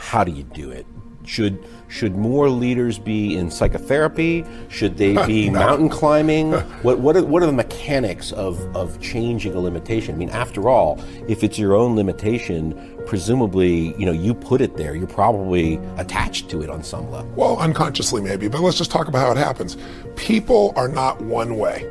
how do you do it? Should more leaders be in psychotherapy? Should they be mountain climbing? What are the mechanics of changing a limitation? I mean, after all, if it's your own limitation, presumably, you put it there. You're probably attached to it on some level. Well, unconsciously maybe, but let's just talk about how it happens. People are not one way.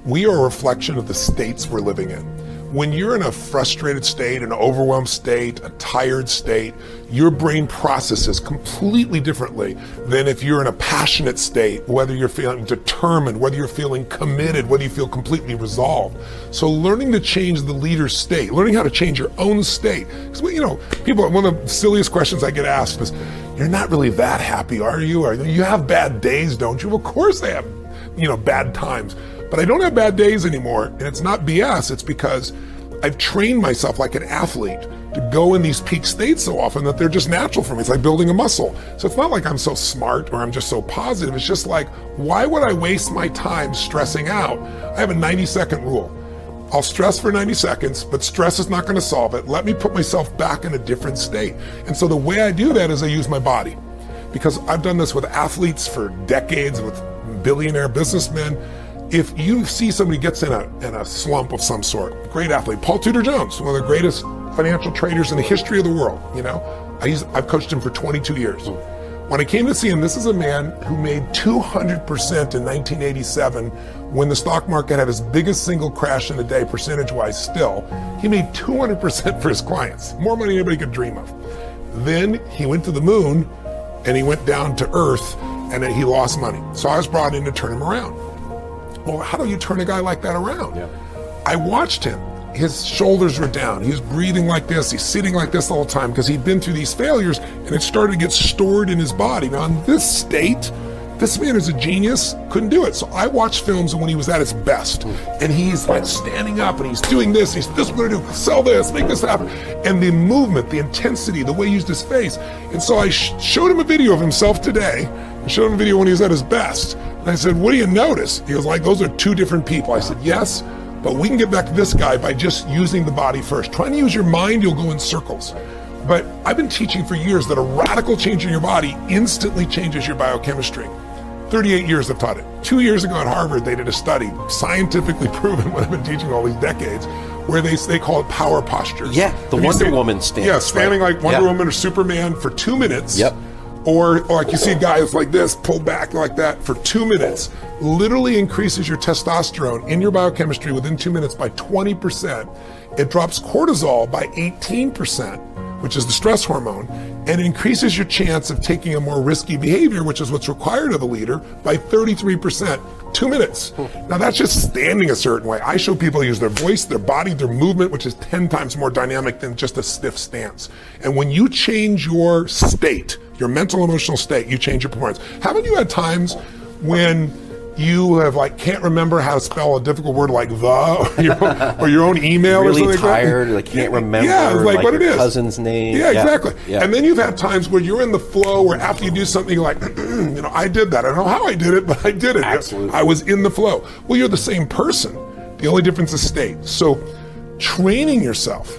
We are a reflection of the states we're living in. When you're in a frustrated state, an overwhelmed state, a tired state, your brain processes completely differently than if you're in a passionate state, whether you're feeling determined, whether you're feeling committed, whether you feel completely resolved. So learning to change the leader's state, learning how to change your own state. Because, people, one of the silliest questions I get asked is, you're not really that happy, are you? You have bad days, don't you? Well, of course I have, bad times. But I don't have bad days anymore, and it's not BS. It's because I've trained myself like an athlete to go in these peak states so often that they're just natural for me. It's like building a muscle. So it's not like I'm so smart or I'm just so positive. It's just like, why would I waste my time stressing out? I have a 90-second rule. I'll stress for 90 seconds, but stress is not going to solve it. Let me put myself back in a different state. And so the way I do that is I use my body. Because I've done this with athletes for decades, with billionaire businessmen. If you see somebody gets in a slump of some sort, great athlete, Paul Tudor Jones, one of the greatest financial traders in the history of the world, I've coached him for 22 years. When I came to see him, this is a man who made 200% in 1987 when the stock market had its biggest single crash in a day, percentage-wise still. He made 200% for his clients, more money than anybody could dream of. Then he went to the moon and he went down to Earth and then he lost money. So I was brought in to turn him around. Well, how do you turn a guy like that around? Yeah. I watched him. His shoulders were down. He was breathing like this. He's sitting like this all the time because he'd been through these failures and it started to get stored in his body. Now, in this state, this man is a genius, couldn't do it. So I watched films when he was at his best. And he's like standing up and he's doing this. He's this, what do I do? Sell this, make this happen. And the movement, the intensity, the way he used his face. And so I showed him a video of himself today. I showed him a video when he was at his best. And I said, what do you notice? He was like, those are two different people. I said, yes, but we can get back to this guy by just using the body first. Trying to use your mind, you'll go in circles. But I've been teaching for years that a radical change in your body instantly changes your biochemistry. 38 years I've taught it. 2 years ago at Harvard, they did a study, scientifically proven what I've been teaching all these decades, where they call it power postures. Yeah, the Wonder Woman stance. Yeah, standing like Wonder Woman or Superman for 2 minutes. Yep. Or like you see a guy that's like this, pulled back like that for 2 minutes, literally increases your testosterone in your biochemistry within 2 minutes by 20%. It drops cortisol by 18%, which is the stress hormone, and increases your chance of taking a more risky behavior, which is what's required of a leader, by 33%. 2 minutes. Now that's just standing a certain way. I show people use their voice, their body, their movement, which is 10 times more dynamic than just a stiff stance. And when you change your state, your mental emotional state, you change your performance. Haven't you had times when you have can't remember how to spell a difficult word like the or your own email really or something tired, like that? Can't remember like what your it is. Cousin's name. Yeah, exactly. Yeah. And then you've had times where you're in the flow where after you do something you're like, I did that. I don't know how I did it, but I did it. Absolutely. I was in the flow. Well, you're the same person. The only difference is state. So training yourself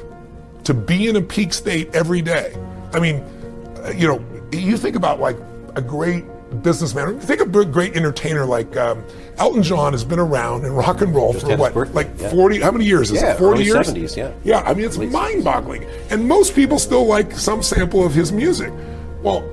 to be in a peak state every day. I mean, you think about like a great businessman. Think of a great entertainer like Elton John has been around in rock and roll for what, 40, how many years is it? 40 years? 70s, yeah. Yeah, I mean, it's mind-boggling. And most people still like some sample of his music. Well,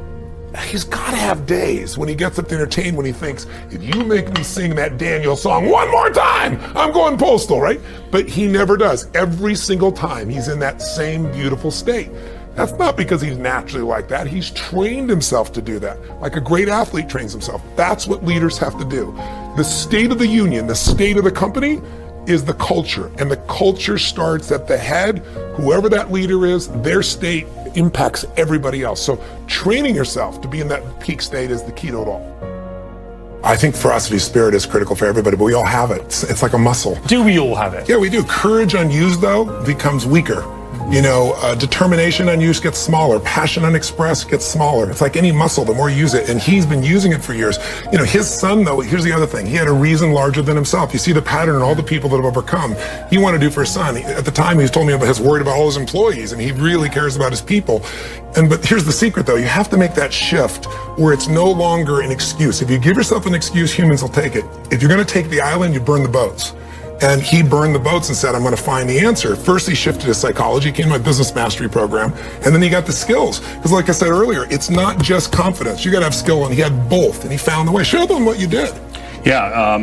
he's got to have days when he gets up to entertain when he thinks, if you make me sing that Daniel song one more time, I'm going postal, right? But he never does. Every single time he's in that same beautiful state. That's not because he's naturally like that. He's trained himself to do that. Like a great athlete trains himself. That's what leaders have to do. The state of the union, the state of the company is the culture. And the culture starts at the head. Whoever that leader is, their state impacts everybody else. So training yourself to be in that peak state is the key to it all. I think ferocity of spirit is critical for everybody, but we all have it. It's like a muscle. Do we all have it? Yeah, we do. Courage unused, though, becomes weaker. Determination unused gets smaller. Passion unexpressed gets smaller. It's like any muscle, the more you use it. And he's been using it for years. His son, though, here's the other thing. He had a reason larger than himself. You see the pattern in all the people that have overcome. He wanted to do for his son. At the time, he told me about his worried about all his employees, and he really cares about his people. But here's the secret, though. You have to make that shift where it's no longer an excuse. If you give yourself an excuse, humans will take it. If you're going to take the island, you burn the boats. And he burned the boats and said, I'm going to find the answer. First, he shifted his psychology, came to my business mastery program, and then he got the skills. Because like I said earlier, it's not just confidence. You got to have skill, and he had both, and he found the way. Show them what you did. Yeah,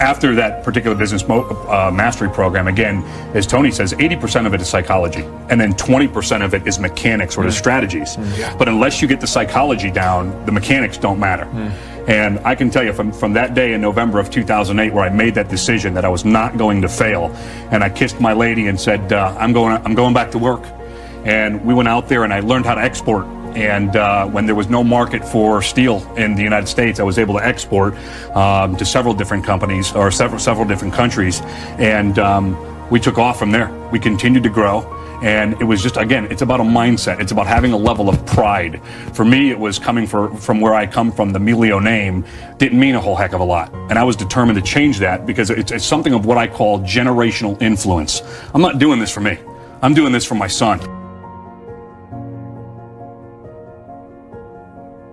after that particular business mastery program, again, as Tony says, 80% of it is psychology, and then 20% of it is mechanics or the strategies. Yeah. But unless you get the psychology down, the mechanics don't matter. And I can tell you from that day in November of 2008 where I made that decision that I was not going to fail, and I kissed my lady and said, I'm going back to work. And we went out there and I learned how to export. And when there was no market for steel in the United States, I was able to export to several different companies or several different countries. And we took off from there. We continued to grow. And it was just, again, it's about a mindset. It's about having a level of pride. For me, it was coming from where I come from. The Melio name didn't mean a whole heck of a lot. And I was determined to change that because it's something of what I call generational influence. I'm not doing this for me. I'm doing this for my son.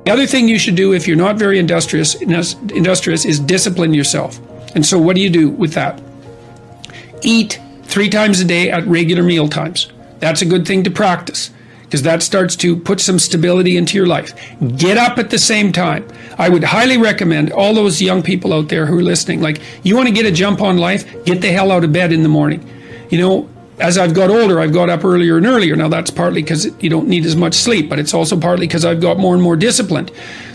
The other thing you should do if you're not very industrious is discipline yourself. And so what do you do with that? Eat 3 times a day at regular meal times. That's a good thing to practice because that starts to put some stability into your life. Get up at the same time. I would highly recommend all those young people out there who are listening, like, you want to get a jump on life, get the hell out of bed in the morning. As I've got older, I've got up earlier and earlier. Now that's partly because you don't need as much sleep, but it's also partly because I've got more and more disciplined.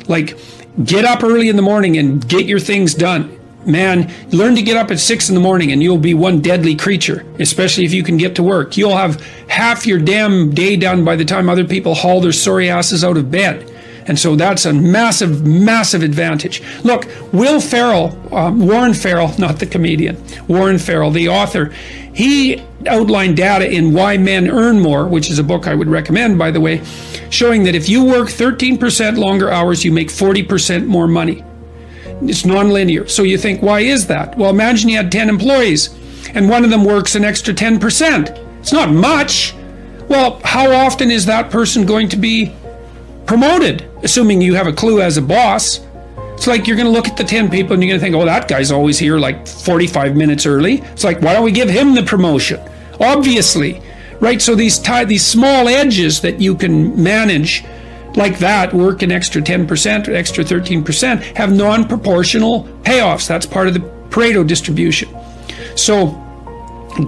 Like, get up early in the morning and get your things done. Man, learn to get up at 6 in the morning and you'll be one deadly creature, especially if you can get to work. You'll have half your damn day done by the time other people haul their sorry asses out of bed. And so that's a massive, massive advantage. Look, Warren Farrell, not the comedian, Warren Farrell, the author, he outlined data in Why Men Earn More, which is a book I would recommend, by the way, showing that if you work 13% longer hours, you make 40% more money. It's nonlinear. So you think, why is that? Well, imagine you had 10 employees and one of them works an extra 10%. It's not much. Well, how often is that person going to be promoted, assuming you have a clue as a boss? It's like you're going to look at the 10 people and you're going to think, oh, that guy's always here like 45 minutes early. It's like, why don't we give him the promotion? Obviously, right? So these small edges that you can manage like that, work an extra 10% or extra 13%, have non-proportional payoffs. That's part of the Pareto distribution. So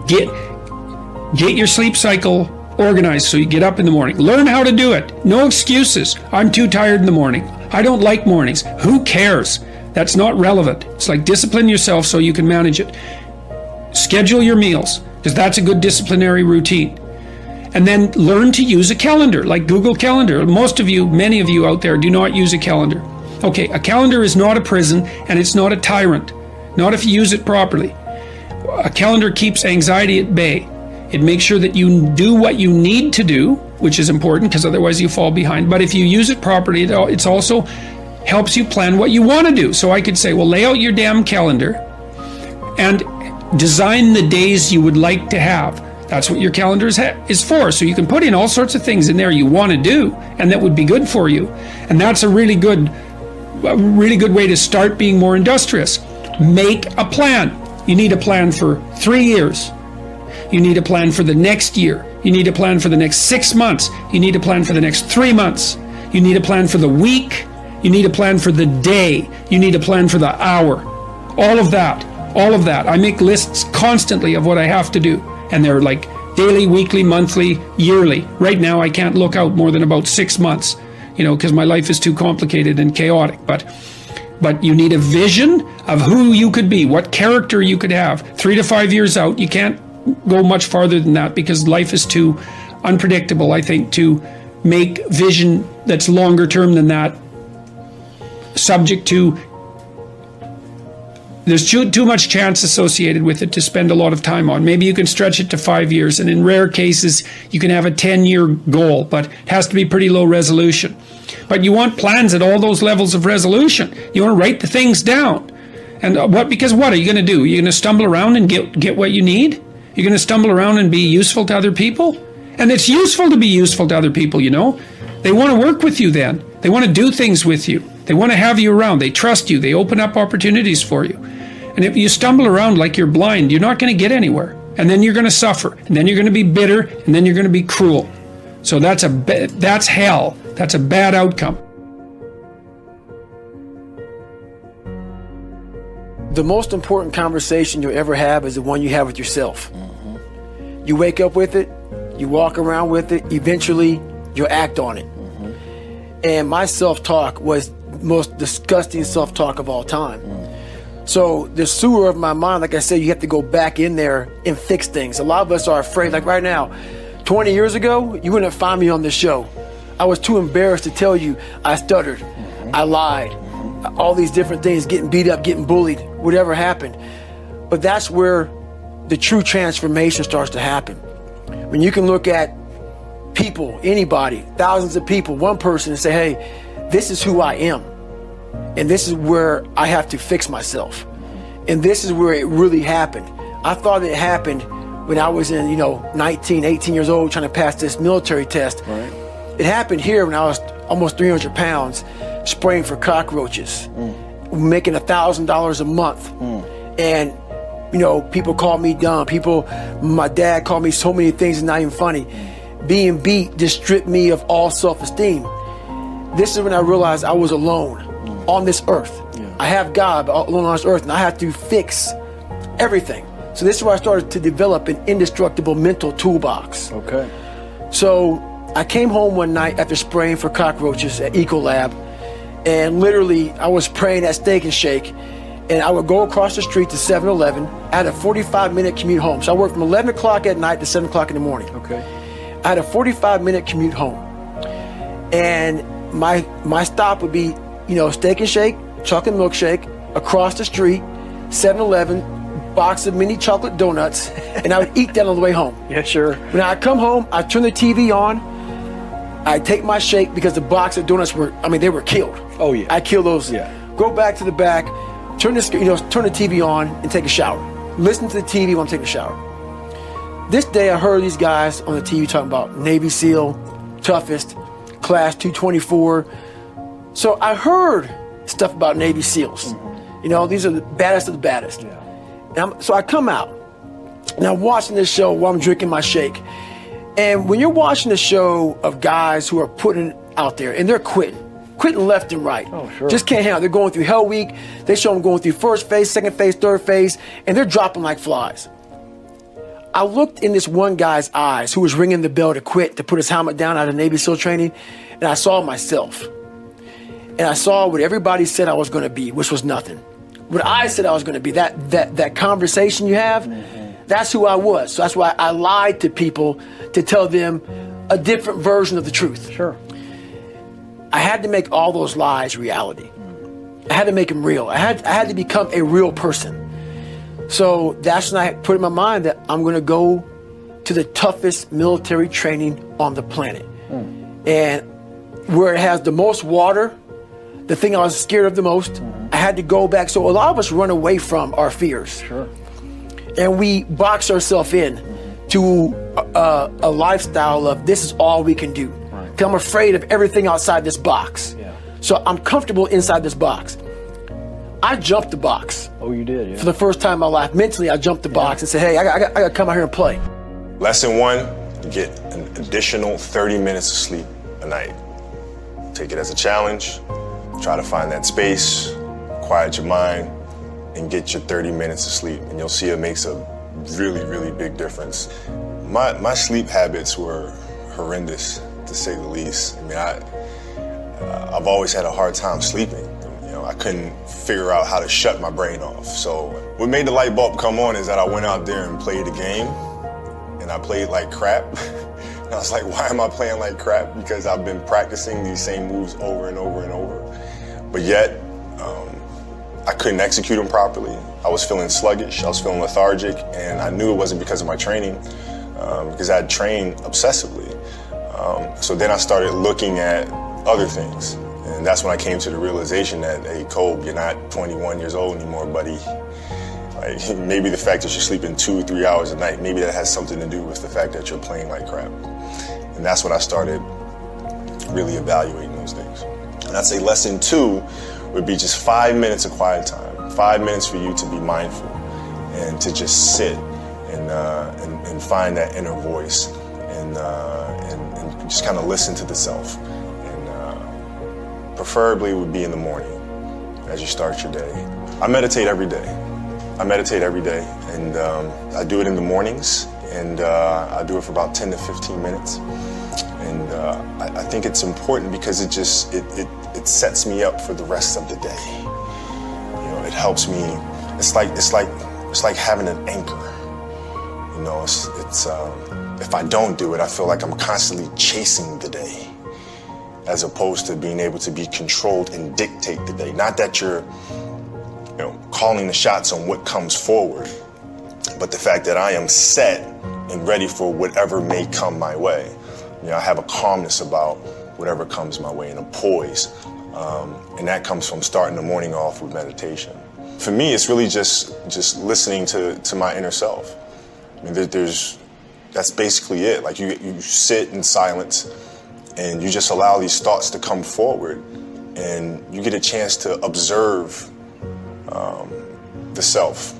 get your sleep cycle organized so you get up in the morning. Learn how to do it. No excuses. I'm too tired in the morning. I don't like mornings. Who cares? That's not relevant. It's like discipline yourself so you can manage it. Schedule your meals because that's a good disciplinary routine. And then learn to use a calendar, like Google Calendar. Many of you out there do not use a calendar. Okay, a calendar is not a prison and it's not a tyrant. Not if you use it properly. A calendar keeps anxiety at bay. It makes sure that you do what you need to do, which is important because otherwise you fall behind. But if you use it properly, it also helps you plan what you want to do. So I could say, well, lay out your damn calendar and design the days you would like to have. That's what your calendar is for. So you can put in all sorts of things in there you want to do and that would be good for you. And that's a really good way to start being more industrious. Make a plan. You need a plan for 3 years. You need a plan for the next year. You need a plan for the next 6 months. You need a plan for the next 3 months. You need a plan for the week. You need a plan for the day. You need a plan for the hour. All of that. I make lists constantly of what I have to do. And they're like daily, weekly, monthly, yearly. Right now, I can't look out more than about 6 months, because my life is too complicated and chaotic. But you need a vision of who you could be, what character you could have. 3 to 5 years out, you can't go much farther than that because life is too unpredictable, I think, to make vision that's longer term than that subject to there's too much chance associated with it to spend a lot of time on. Maybe you can stretch it to 5 years, and in rare cases, you can have a 10-year goal, but it has to be pretty low resolution. But you want plans at all those levels of resolution. You want to write the things down. And because what are you going to do? You're going to stumble around and get what you need? You're going to stumble around and be useful to other people? And it's useful to be useful to other people, you know. They want to work with you then. They want to do things with you. They want to have you around. They trust you. They open up opportunities for you. And if you stumble around like you're blind, you're not going to get anywhere. And then you're going to suffer. And then you're going to be bitter. And then you're going to be cruel. So that's hell. That's a bad outcome. The most important conversation you'll ever have is the one you have with yourself. You wake up with it, you walk around with it, eventually you'll act on it. And my self-talk was the most disgusting self-talk of all time. So the sewer of my mind, like I said, you have to go back in there and fix things. A lot of us are afraid, like right now, 20 years ago, you wouldn't find me on this show. I was too embarrassed to tell you I stuttered, I lied, all these different things, getting beat up, getting bullied, whatever happened. But that's where the true transformation starts to happen. When you can look at people, anybody, thousands of people, one person, and say, hey, this is who I am. And this is where I have to fix myself. And this is where it really happened. I thought it happened when I was in, 19, 18 years old, trying to pass this military test. Right. It happened here when I was almost 300 pounds, spraying for cockroaches, making $1,000 a month. And, people called me dumb. My dad called me so many things, it's not even funny. Being beat just stripped me of all self-esteem. This is when I realized I was alone on this earth. I have God, but alone on this earth, and I have to fix everything. So this is where I started to develop an indestructible mental toolbox. Okay. So I came home one night after spraying for cockroaches at Ecolab, and literally I was praying at Steak and Shake, and I would go across the street to 7-Eleven. I had a 45-minute commute home. So I worked from 11 o'clock at night to 7 o'clock in the morning. Okay. I had a 45-minute commute home. And my stop would be, Steak and Shake, chocolate milkshake, across the street, 7-Eleven, box of mini chocolate donuts, and I would eat that on the way home. Yeah, sure. When I come home, I turn the TV on, I take my shake because the box of donuts they were killed. Oh, yeah. I kill those. Yeah. Go back to the back, turn the TV on and take a shower. Listen to the TV while I'm taking a shower. This day I heard these guys on the TV talking about Navy SEAL, toughest, class 224. So I heard stuff about Navy SEALs. These are the baddest of the baddest. Yeah. So I come out and I'm watching this show while I'm drinking my shake. And when you're watching the show of guys who are putting out there and they're quitting left and right. Oh, sure. Just can't handle it. They're going through Hell Week. They show them going through first phase, second phase, third phase, and they're dropping like flies. I looked in this one guy's eyes who was ringing the bell to quit, to put his helmet down out of Navy SEAL training, and I saw myself. And I saw what everybody said I was going to be, which was nothing. What I said I was going to be, that conversation you have, that's who I was. So that's why I lied to people to tell them a different version of the truth. Sure. I had to make all those lies reality. I had to make them real. I had to become a real person. So that's when I put in my mind that I'm going to go to the toughest military training on the planet. And where it has the most water, the thing I was scared of the most, I had to go back. So a lot of us run away from our fears. Sure. And we box ourselves in to a lifestyle of this is all we can do. Because I'm afraid of everything outside this box. Yeah. So I'm comfortable inside this box. I jumped the box. Oh, you did, yeah. For the first time in my life. Mentally, I jumped the box and said, hey, I got to come out here and play. Lesson 1, you get an additional 30 minutes of sleep a night. Take it as a challenge. Try to find that space, quiet your mind, and get your 30 minutes of sleep. And you'll see it makes a really, really big difference. My sleep habits were horrendous, to say the least. I've always had a hard time sleeping. I couldn't figure out how to shut my brain off. So what made the light bulb come on is that I went out there and played a game, and I played like crap. And I was like, why am I playing like crap? Because I've been practicing these same moves over and over and over. But yet, I couldn't execute them properly. I was feeling sluggish, I was feeling lethargic, and I knew it wasn't because of my training, because I had trained obsessively. So then I started looking at other things. And that's when I came to the realization that, hey, Kobe, you're not 21 years old anymore, buddy. Like, maybe the fact that you're sleeping 2 or 3 hours a night, maybe that has something to do with the fact that you're playing like crap. And that's when I started really evaluating those things. And I'd say lesson 2 would be just 5 minutes of quiet time. 5 minutes for you to be mindful and to just sit and find that inner voice and just kind of listen to the self. And preferably it would be in the morning as you start your day. I meditate every day. And I do it in the mornings, and I do it for about 10 to 15 minutes. And I think it's important because it sets me up for the rest of the day. You know, it helps me. It's like having an anchor. You know, it's if I don't do it, I feel like I'm constantly chasing the day, as opposed to being able to be controlled and dictate the day. Not that you're, you know, calling the shots on what comes forward, but the fact that I am set and ready for whatever may come my way. You know, I have a calmness about whatever comes my way and a poise, and that comes from starting the morning off with meditation. For me, it's really just listening to my inner self. I mean, that's basically it. Like you sit in silence and you just allow these thoughts to come forward, and you get a chance to observe the self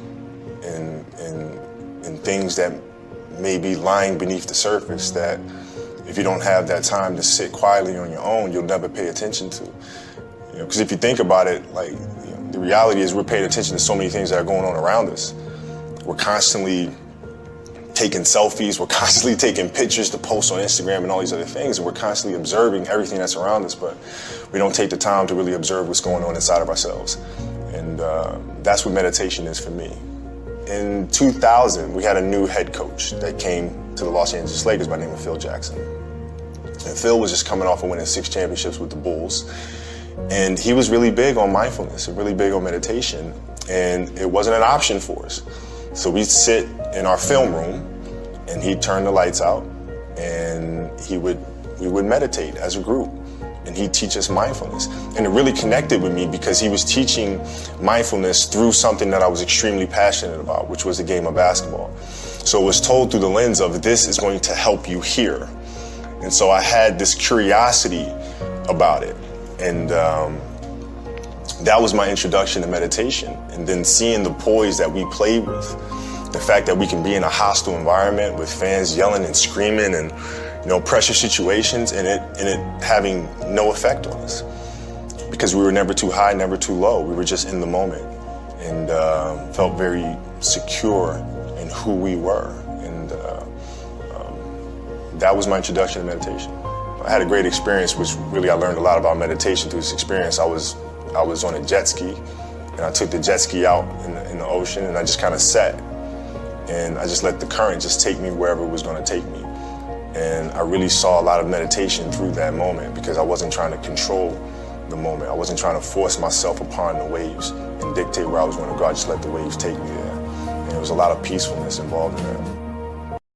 and things that may be lying beneath the surface that if you don't have that time to sit quietly on your own, you'll never pay attention to. You know, because if you think about it, like, you know, the reality is we're paying attention to so many things that are going on around us. We're constantly taking selfies, we're constantly taking pictures to post on Instagram and all these other things, and we're constantly observing everything that's around us, but we don't take the time to really observe what's going on inside of ourselves. And that's what meditation is for me. In 2000, we had a new head coach that came to the Los Angeles Lakers by the name of Phil Jackson. And Phil was just coming off of winning 6 championships with the Bulls. And he was really big on mindfulness and really big on meditation. And it wasn't an option for us. So we'd sit in our film room and he'd turn the lights out and we would meditate as a group. And he'd teach us mindfulness. And it really connected with me because he was teaching mindfulness through something that I was extremely passionate about, which was the game of basketball. So it was told through the lens of, this is going to help you here. And so I had this curiosity about it. And that was my introduction to meditation. And then seeing the poise that we played with, the fact that we can be in a hostile environment with fans yelling and screaming and, you know, pressure situations, and it having no effect on us because we were never too high, never too low. We were just in the moment and felt very secure in who we were. And that was my introduction to meditation. I had a great experience, which really I learned a lot about meditation through this experience. I was on a jet ski, and I took the jet ski out in the ocean, and I just kind of sat, and I just let the current just take me wherever it was going to take me. And I really saw a lot of meditation through that moment because I wasn't trying to control the moment. I wasn't trying to force myself upon the waves and dictate where I was going to go. I just let the waves take me there. And there was a lot of peacefulness involved in that.